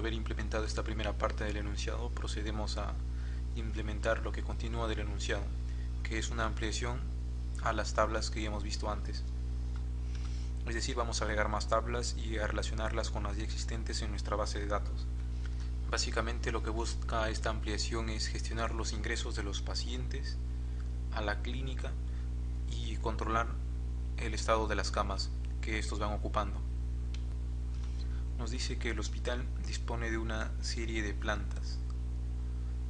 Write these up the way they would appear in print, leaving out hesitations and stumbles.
haber implementado esta primera parte del enunciado, procedemos a implementar lo que continúa del enunciado, que es una ampliación a las tablas que ya hemos visto antes. Es decir, vamos a agregar más tablas y a relacionarlas con las ya existentes en nuestra base de datos. Básicamente lo que busca esta ampliación es gestionar los ingresos de los pacientes a la clínica y controlar el estado de las camas que estos van ocupando. Nos dice que el hospital dispone de una serie de plantas.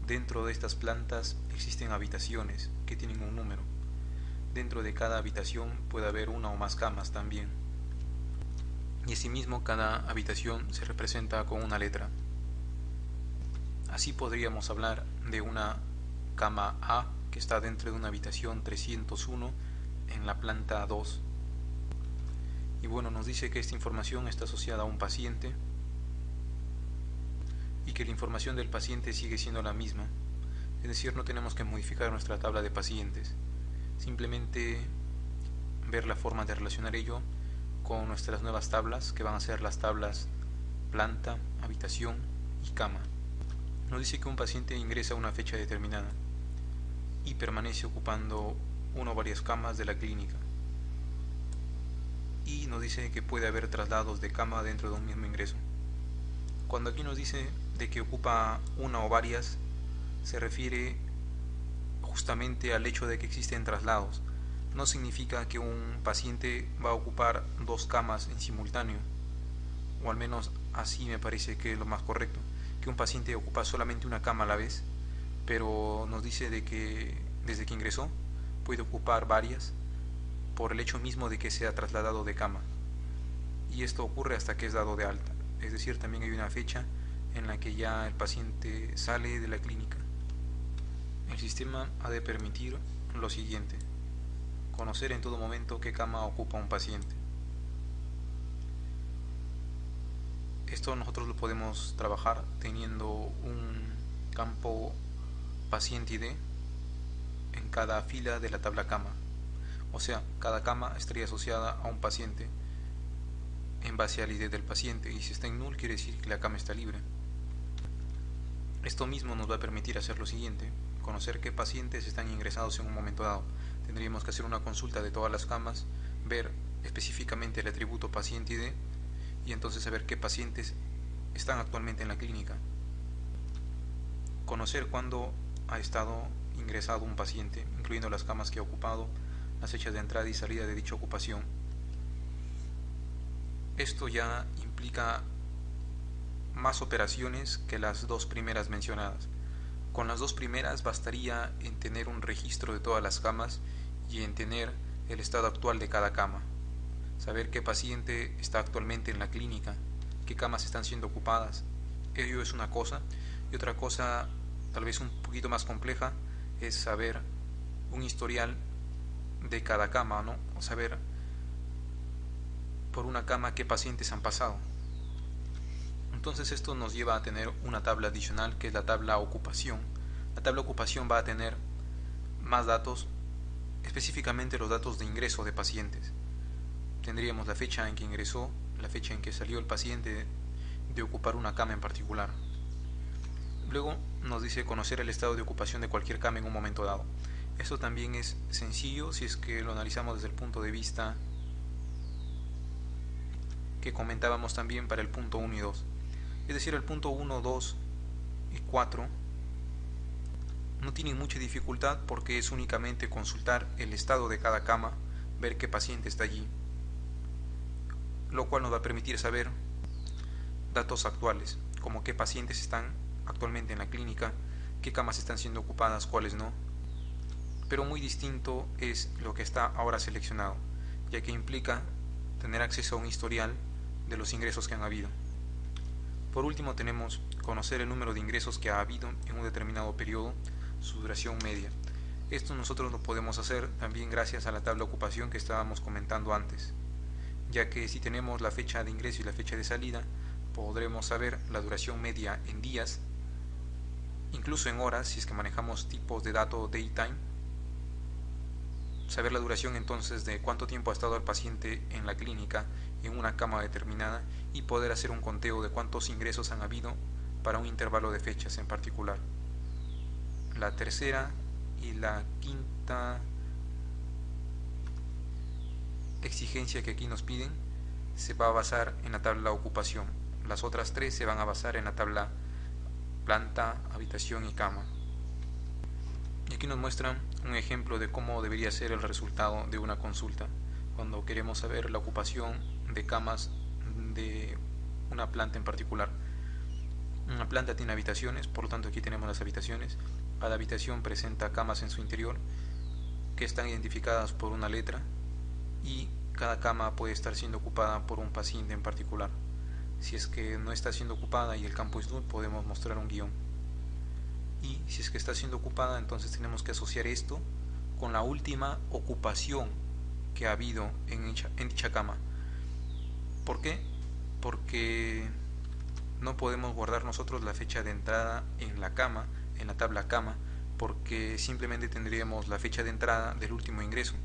Dentro de estas plantas existen habitaciones que tienen un número. Dentro de cada habitación puede haber una o más camas también. Y asimismo cada habitación se representa con una letra. Así podríamos hablar de una cama A que está dentro de una habitación 301 en la planta 2. Y bueno, nos dice que esta información está asociada a un paciente y que la información del paciente sigue siendo la misma. Es decir, no tenemos que modificar nuestra tabla de pacientes. Simplemente ver la forma de relacionar ello con nuestras nuevas tablas, que van a ser las tablas planta, habitación y cama. Nos dice que un paciente ingresa a una fecha determinada y permanece ocupando una o varias camas de la clínica. Y nos dice que puede haber traslados de cama dentro de un mismo ingreso. Cuando aquí nos dice de que ocupa una o varias, se refiere justamente al hecho de que existen traslados. No significa que un paciente va a ocupar dos camas en simultáneo, o al menos así me parece que es lo más correcto, que un paciente ocupa solamente una cama a la vez, pero nos dice de que desde que ingresó puede ocupar varias por el hecho mismo de que sea trasladado de cama, y esto ocurre hasta que es dado de alta. Es decir, también hay una fecha en la que ya el paciente sale de la clínica. El sistema ha de permitir lo siguiente: conocer en todo momento qué cama ocupa un paciente. Esto nosotros lo podemos trabajar teniendo un campo paciente ID en cada fila de la tabla cama. O sea, cada cama estaría asociada a un paciente en base al ID del paciente, y si está en null quiere decir que la cama está libre. Esto mismo nos va a permitir hacer lo siguiente: conocer qué pacientes están ingresados en un momento dado. Tendríamos que hacer una consulta de todas las camas, ver específicamente el atributo paciente ID y entonces saber qué pacientes están actualmente en la clínica. Conocer cuándo ha estado ingresado un paciente, incluyendo las camas que ha ocupado, las fechas de entrada y salida de dicha ocupación. Esto ya implica más operaciones que las dos primeras mencionadas. Con las dos primeras bastaría en tener un registro de todas las camas y en tener el estado actual de cada cama. Saber qué paciente está actualmente en la clínica, qué camas están siendo ocupadas. Ello es una cosa. Y otra cosa, tal vez un poquito más compleja, es saber un historial de cada cama, ¿no? O saber por una cama qué pacientes han pasado. Entonces esto nos lleva a tener una tabla adicional, que es la tabla ocupación. La tabla ocupación va a tener más datos, específicamente los datos de ingreso de pacientes. Tendríamos la fecha en que ingresó, la fecha en que salió el paciente de ocupar una cama en particular. Luego nos dice conocer el estado de ocupación de cualquier cama en un momento dado. Esto también es sencillo si es que lo analizamos desde el punto de vista que comentábamos también para el punto 1 y 2. Es decir, el punto 1, 2 y 4 no tienen mucha dificultad porque es únicamente consultar el estado de cada cama, ver qué paciente está allí, lo cual nos va a permitir saber datos actuales, como qué pacientes están actualmente en la clínica, qué camas están siendo ocupadas, cuáles no. Pero muy distinto es lo que está ahora seleccionado, ya que implica tener acceso a un historial de los ingresos que han habido. Por último tenemos conocer el número de ingresos que ha habido en un determinado periodo, su duración media. Esto nosotros lo podemos hacer también gracias a la tabla ocupación que estábamos comentando antes, ya que si tenemos la fecha de ingreso y la fecha de salida, podremos saber la duración media en días, incluso en horas si es que manejamos tipos de dato daytime, Saber la duración entonces de cuánto tiempo ha estado el paciente en la clínica, en una cama determinada, y poder hacer un conteo de cuántos ingresos han habido para un intervalo de fechas en particular. La tercera y la quinta exigencia que aquí nos piden se va a basar en la tabla ocupación. Las otras tres se van a basar en la tabla planta, habitación y cama. Y aquí nos muestran un ejemplo de cómo debería ser el resultado de una consulta cuando queremos saber la ocupación de camas de una planta en particular. Una planta tiene habitaciones, por lo tanto aquí tenemos las habitaciones. Cada habitación presenta camas en su interior que están identificadas por una letra, y cada cama puede estar siendo ocupada por un paciente en particular. Si es que no está siendo ocupada y el campo es null, podemos mostrar un guión. Y si es que está siendo ocupada, entonces tenemos que asociar esto con la última ocupación que ha habido en dicha cama. ¿Por qué? Porque no podemos guardar nosotros la fecha de entrada en la cama, en la tabla cama, porque simplemente tendríamos la fecha de entrada del último ingreso,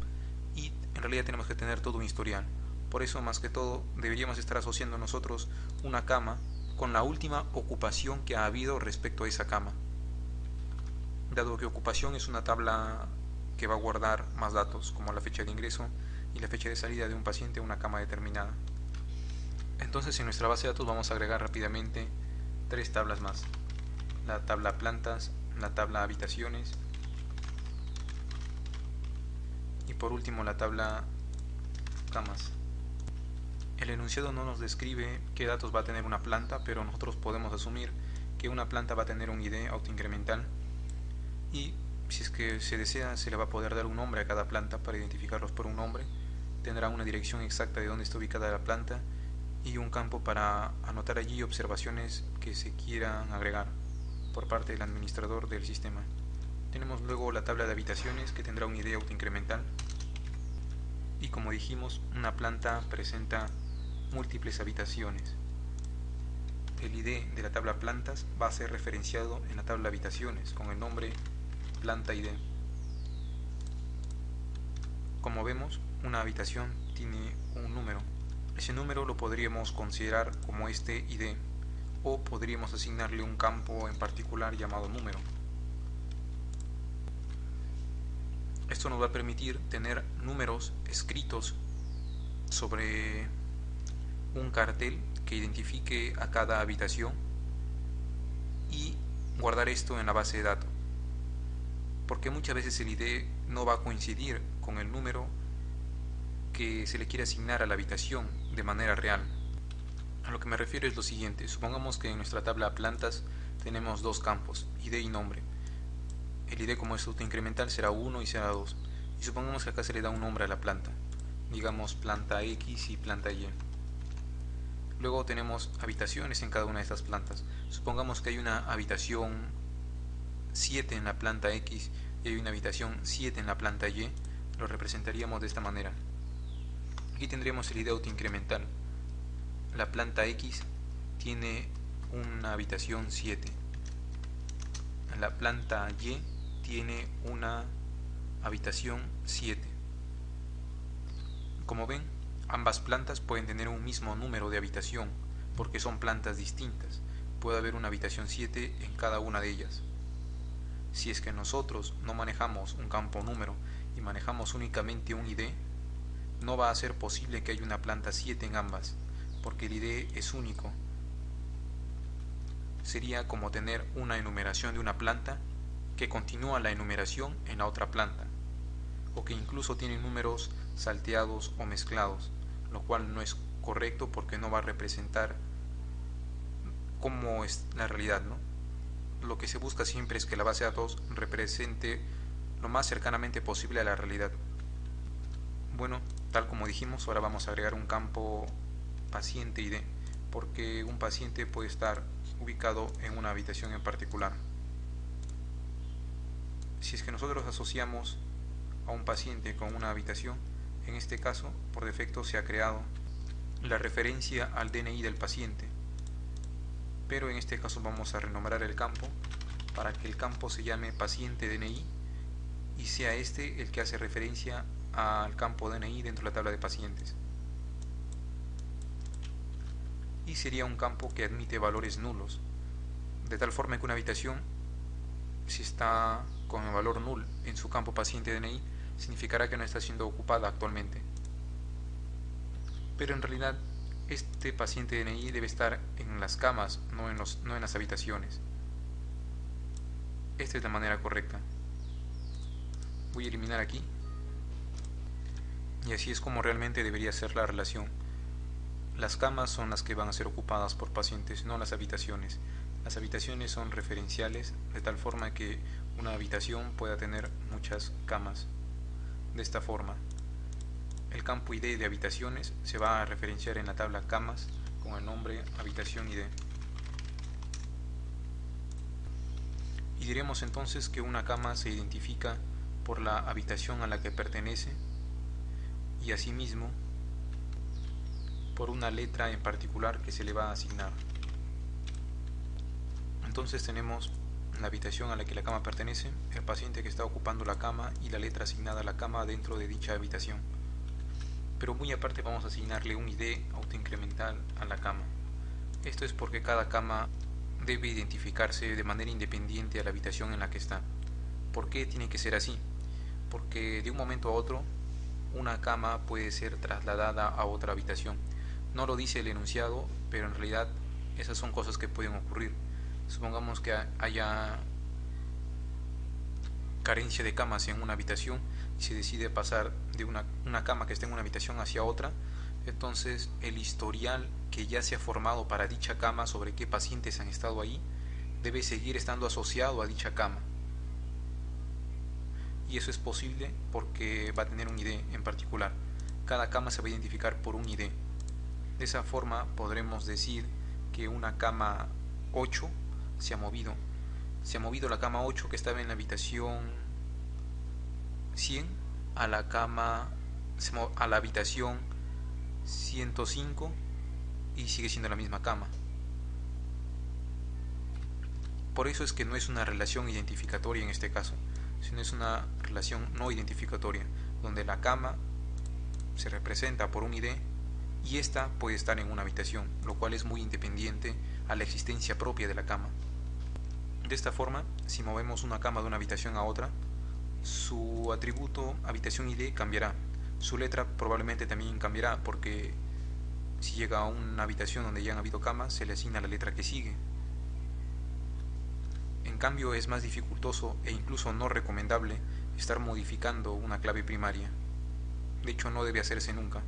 y en realidad tenemos que tener todo un historial. Por eso, más que todo, deberíamos estar asociando nosotros una cama con la última ocupación que ha habido respecto a esa cama, dado que ocupación es una tabla que va a guardar más datos, como la fecha de ingreso y la fecha de salida de un paciente a una cama determinada. Entonces, en nuestra base de datos vamos a agregar rápidamente tres tablas más: la tabla plantas, la tabla habitaciones y por último la tabla camas. El enunciado no nos describe qué datos va a tener una planta, pero nosotros podemos asumir que una planta va a tener un ID autoincremental, y si es que se desea se le va a poder dar un nombre a cada planta para identificarlos por un nombre. Tendrá una dirección exacta de dónde está ubicada la planta y un campo para anotar allí observaciones que se quieran agregar por parte del administrador del sistema. Tenemos luego la tabla de habitaciones, que tendrá un ID autoincremental, y como dijimos, una planta presenta múltiples habitaciones. El ID de la tabla plantas va a ser referenciado en la tabla habitaciones con el nombre planta ID. Como vemos, una habitación tiene un número. Ese número lo podríamos considerar como este ID, o podríamos asignarle un campo en particular llamado número. Esto nos va a permitir tener números escritos sobre un cartel que identifique a cada habitación y guardar esto en la base de datos, porque muchas veces el ID no va a coincidir con el número que se le quiere asignar a la habitación de manera real. A lo que me refiero es lo siguiente: supongamos que en nuestra tabla plantas tenemos dos campos, ID y nombre. El ID, como es autoincremental, será 1 y será 2, y supongamos que acá se le da un nombre a la planta, digamos planta X y planta Y. Luego tenemos habitaciones en cada una de estas plantas. Supongamos que hay una habitación 7 en la planta X y hay una habitación 7 en la planta Y. Lo representaríamos de esta manera. Aquí tendríamos el ID autoincremental. La planta X tiene una habitación 7. La planta Y tiene una habitación 7. Como ven, ambas plantas pueden tener un mismo número de habitación porque son plantas distintas. Puede haber una habitación 7 en cada una de ellas. Si es que nosotros no manejamos un campo número y manejamos únicamente un ID, no va a ser posible que haya una planta 7 en ambas, porque el ID es único. Sería como tener una enumeración de una planta que continúa la enumeración en la otra planta, o que incluso tiene números salteados o mezclados, lo cual no es correcto porque no va a representar cómo es la realidad, ¿no? Lo que se busca siempre es que la base de datos represente lo más cercanamente posible a la realidad. Bueno, tal como dijimos, ahora vamos a agregar un campo paciente ID, porque un paciente puede estar ubicado en una habitación en particular. Si es que nosotros asociamos a un paciente con una habitación, en este caso, por defecto se ha creado la referencia al DNI del paciente, pero en este caso vamos a renombrar el campo para que el campo se llame paciente DNI y sea este el que hace referencia al campo DNI dentro de la tabla de pacientes. Y sería un campo que admite valores nulos, de tal forma que una habitación, si está con el valor null en su campo paciente DNI, significará que no está siendo ocupada actualmente. Pero en realidad este paciente DNI debe estar en las camas, no en las habitaciones. Esta es la manera correcta. Voy a eliminar aquí. Y así es como realmente debería ser la relación. Las camas son las que van a ser ocupadas por pacientes, no las habitaciones. Las habitaciones son referenciales de tal forma que una habitación pueda tener muchas camas. De esta forma, el campo ID de habitaciones se va a referenciar en la tabla camas con el nombre habitación ID. Y diremos entonces que una cama se identifica por la habitación a la que pertenece y asimismo por una letra en particular que se le va a asignar. Entonces tenemos la habitación a la que la cama pertenece, el paciente que está ocupando la cama y la letra asignada a la cama dentro de dicha habitación. Pero muy aparte vamos a asignarle un ID autoincremental a la cama. Esto es porque cada cama debe identificarse de manera independiente a la habitación en la que está. ¿Por qué tiene que ser así? Porque de un momento a otro una cama puede ser trasladada a otra habitación. No lo dice el enunciado, pero en realidad esas son cosas que pueden ocurrir. Supongamos que haya carencia de camas en una habitación y se decide pasar de una cama que está en una habitación hacia otra. Entonces el historial que ya se ha formado para dicha cama sobre qué pacientes han estado ahí debe seguir estando asociado a dicha cama. Y eso es posible porque va a tener un ID en particular. Cada cama se va a identificar por un ID. De esa forma podremos decir que una cama 8 se ha movido. Se ha movido la cama 8 que estaba en la habitación 100 a la habitación 105 y sigue siendo la misma cama. Por eso es que no es una relación identificatoria en este caso, sino es una relación no identificatoria, donde la cama se representa por un ID y esta puede estar en una habitación, lo cual es muy independiente a la existencia propia de la cama. De esta forma, si movemos una cama de una habitación a otra, su atributo habitación ID cambiará. Su letra probablemente también cambiará, porque si llega a una habitación donde ya han habido camas, se le asigna la letra que sigue. En cambio, es más dificultoso e incluso no recomendable estar modificando una clave primaria. De hecho, no debe hacerse nunca.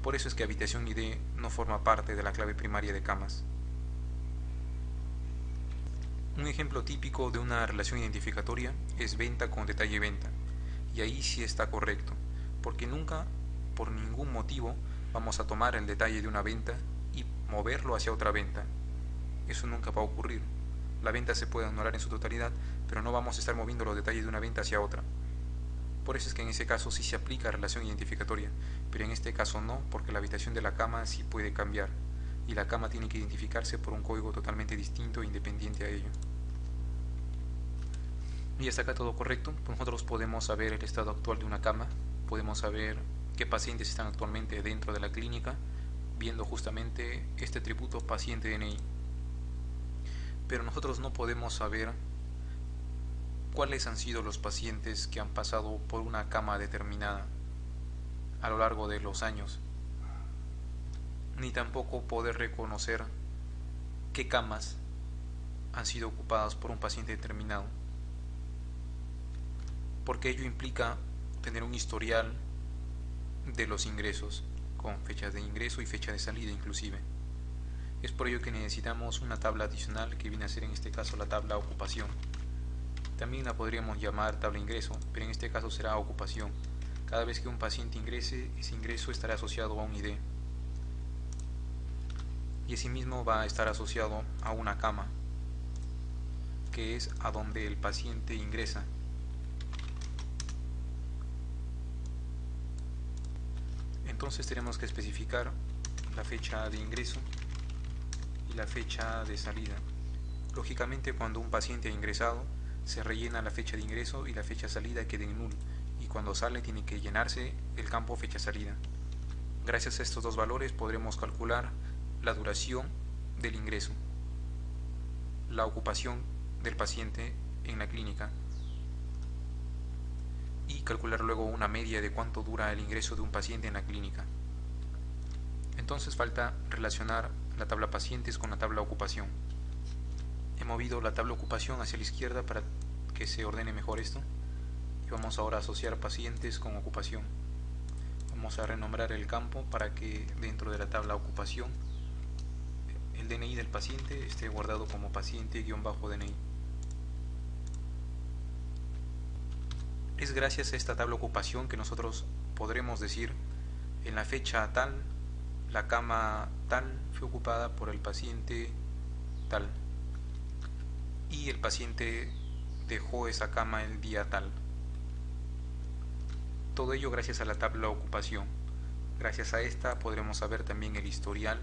Por eso es que habitación ID no forma parte de la clave primaria de camas. Un ejemplo típico de una relación identificatoria es venta con detalle venta, y ahí sí está correcto, porque nunca, por ningún motivo, vamos a tomar el detalle de una venta y moverlo hacia otra venta. Eso nunca va a ocurrir. La venta se puede anular en su totalidad, pero no vamos a estar moviendo los detalles de una venta hacia otra. Por eso es que en ese caso sí se aplica relación identificatoria, pero en este caso no, porque la habitación de la cama sí puede cambiar, y la cama tiene que identificarse por un código totalmente distinto e independiente a ello. Y hasta acá todo correcto. Nosotros podemos saber el estado actual de una cama, podemos saber qué pacientes están actualmente dentro de la clínica, viendo justamente este atributo paciente DNI. Pero nosotros no podemos saber cuáles han sido los pacientes que han pasado por una cama determinada a lo largo de los años, ni tampoco poder reconocer qué camas han sido ocupadas por un paciente determinado, porque ello implica tener un historial de los ingresos, con fechas de ingreso y fecha de salida inclusive. Es por ello que necesitamos una tabla adicional que viene a ser en este caso la tabla ocupación. También la podríamos llamar tabla ingreso, pero en este caso será ocupación. Cada vez que un paciente ingrese, ese ingreso estará asociado a un ID. Y asimismo va a estar asociado a una cama, que es a donde el paciente ingresa. Entonces tenemos que especificar la fecha de ingreso y la fecha de salida. Lógicamente, cuando un paciente ha ingresado, se rellena la fecha de ingreso y la fecha de salida queden null, y cuando sale tiene que llenarse el campo fecha de salida. Gracias a estos dos valores podremos calcular la duración del ingreso, la ocupación del paciente en la clínica, y calcular luego una media de cuánto dura el ingreso de un paciente en la clínica. Entonces falta relacionar la tabla pacientes con la tabla ocupación. He movido la tabla ocupación hacia la izquierda para que se ordene mejor esto, y vamos ahora a asociar pacientes con ocupación. Vamos a renombrar el campo para que dentro de la tabla ocupación el DNI del paciente esté guardado como paciente-DNI. Es gracias a esta tabla ocupación que nosotros podremos decir: en la fecha tal, la cama tal fue ocupada por el paciente tal, y el paciente dejó esa cama el día tal. Todo ello gracias a la tabla ocupación. Gracias a esta podremos saber también el historial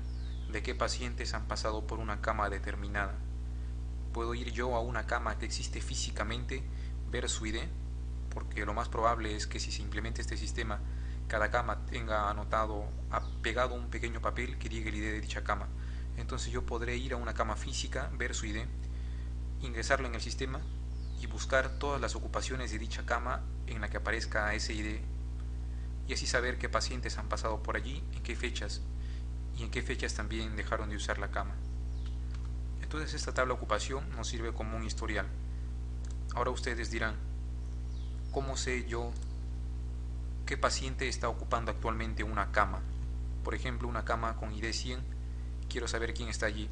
de qué pacientes han pasado por una cama determinada. Puedo ir yo a una cama que existe físicamente, ver su ID, porque lo más probable es que si se implementa este sistema, cada cama tenga pegado un pequeño papel que diga el ID de dicha cama. Entonces yo podré ir a una cama física, ver su ID, ingresarlo en el sistema y buscar todas las ocupaciones de dicha cama en la que aparezca ese ID, y así saber qué pacientes han pasado por allí, en qué fechas, y en qué fechas también dejaron de usar la cama. Entonces esta tabla ocupación nos sirve como un historial. Ahora ustedes dirán: ¿cómo sé yo qué paciente está ocupando actualmente una cama? Por ejemplo, una cama con ID 100, quiero saber quién está allí.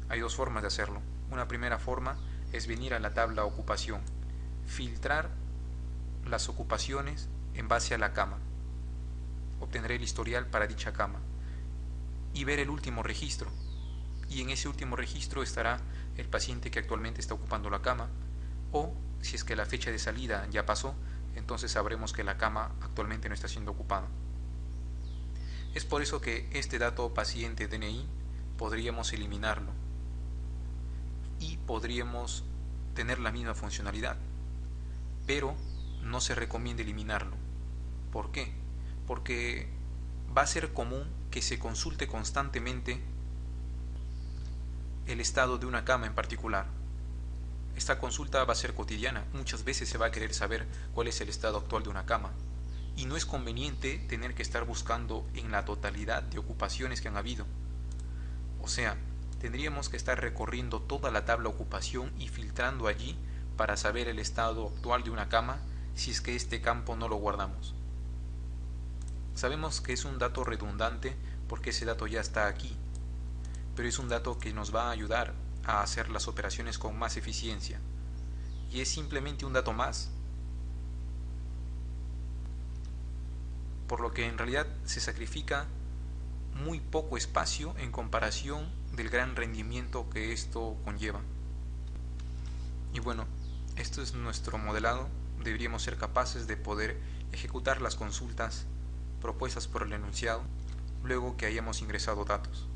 Hay dos formas de hacerlo. Una primera forma es venir a la tabla ocupación, filtrar las ocupaciones en base a la cama. Obtendré el historial para dicha cama y ver el último registro. Y en ese último registro estará el paciente que actualmente está ocupando la cama, o si es que la fecha de salida ya pasó, entonces sabremos que la cama actualmente no está siendo ocupada. Es por eso que este dato paciente DNI podríamos eliminarlo y podríamos tener la misma funcionalidad, pero no se recomienda eliminarlo. ¿Por qué? Porque va a ser común que se consulte constantemente el estado de una cama en particular. Esta consulta va a ser cotidiana. Muchas veces se va a querer saber cuál es el estado actual de una cama, y no es conveniente tener que estar buscando en la totalidad de ocupaciones que han habido. O sea, tendríamos que estar recorriendo toda la tabla ocupación y filtrando allí para saber el estado actual de una cama si es que este campo no lo guardamos. Sabemos que es un dato redundante porque ese dato ya está aquí, pero es un dato que nos va a ayudar a hacer las operaciones con más eficiencia, y es simplemente un dato más, por lo que en realidad se sacrifica muy poco espacio en comparación del gran rendimiento que esto conlleva. Y bueno, esto es nuestro modelado. Deberíamos ser capaces de poder ejecutar las consultas propuestas por el enunciado luego que hayamos ingresado datos.